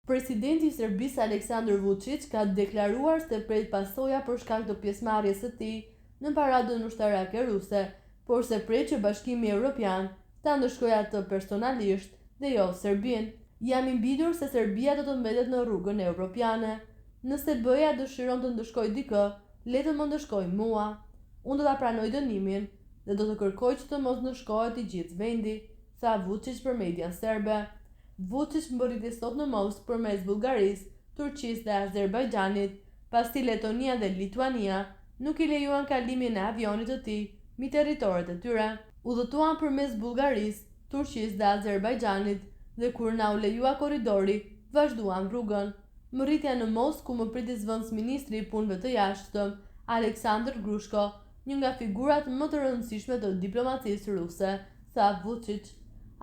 Presidenti i Serbisë Aleksandar Vučić ka deklaruar se pret pasoja për shkak të pjesëmarrjes së tij në paradën ushtarake ruse, por se pret që Bashkimi Evropian ta ndëshkojë atë personalisht dhe jo Serbinë. Jam i bindur se Serbia do të mbetet në rrugën evropiane. Nëse BE-ja dëshiron të ndëshkojë dikë, le të më ndëshkojë mua. Unë do ta pranoj dënimin dhe do të kërkoj që të mos ndëshkohet i gjithë vendi, tha Vučić për median serbe. Vučić mbërriti sot në Moskë përmes Bullgarisë, Turqisë dhe Azerbajxhanit, pasi Letonia dhe Lituania nuk i lejuan kalimin e avionit të tij mbi territoret e tyre. Udhëtuan përmes Bullgarisë, Turqisë dhe Azerbajxhanit dhe kur na u lejua korridori, vazhduan rrugën. Më rritja në Moskë ku më priti zëvendësministri i punëve të jashtëm, Aleksandr Grushko, një nga figurat më të rëndësishme të diplomacisë ruse, tha Vučić.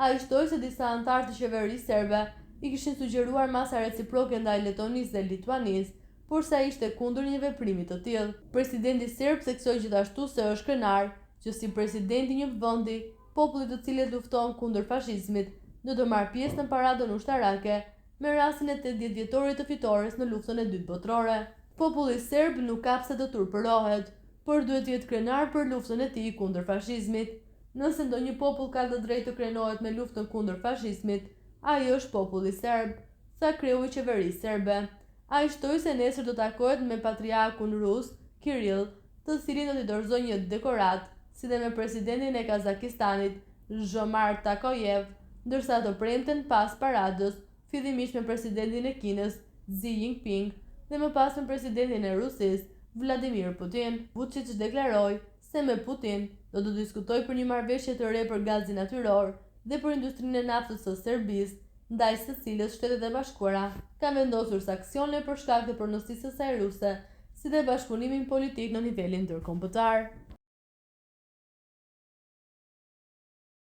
Ai shtoi se disa anëtarë të qeverisë serbe i kishin sugjeruar masa reciproke ndaj Letonisë dhe Lituanisë, por sa ishte kundër një veprimi të tillë. Presidenti serb theksoi gjithashtu se është krenar që si president i një vendi, populli i cilit lufton kundër fashizmit do të marrë pjesë në paradën ushtarake me rastin e 80 vjetorit të fitores në luftën e dytë botërore. Populli serb nuk ka pse të turpërohet, por duhet të jetë krenar për luftën e tij kundër fashizmit. Nëse ndonjë popull ka të drejtë të krenohet me luftën kundër fashizmit, ai është populli serb, tha kreu i qeverisë serbe. Ai shtoi se nesër do takohet me patriarkun rus, Kirill, të cilin do t'i dorëzojë një dekorat, si dhe me presidentin e Kazakistanit, Zhomar Takojev, ndërsa të premten pas paradës, fillimisht me presidentin e Kinës, Xi Jinping, dhe më pas me presidentin e Rusisë, Vladimir Putin. Vučić deklaroi se me Putin do të diskutoj për një marrëveshje të re për gazin natyror dhe për industrinë e naftës së Serbisë, ndaj së cilës Shtetet e Bashkuara kanë vendosur sanksione për shkak të pronësisë së saj ruse, si dhe bashkëpunimin politik në nivelin ndërkombëtar.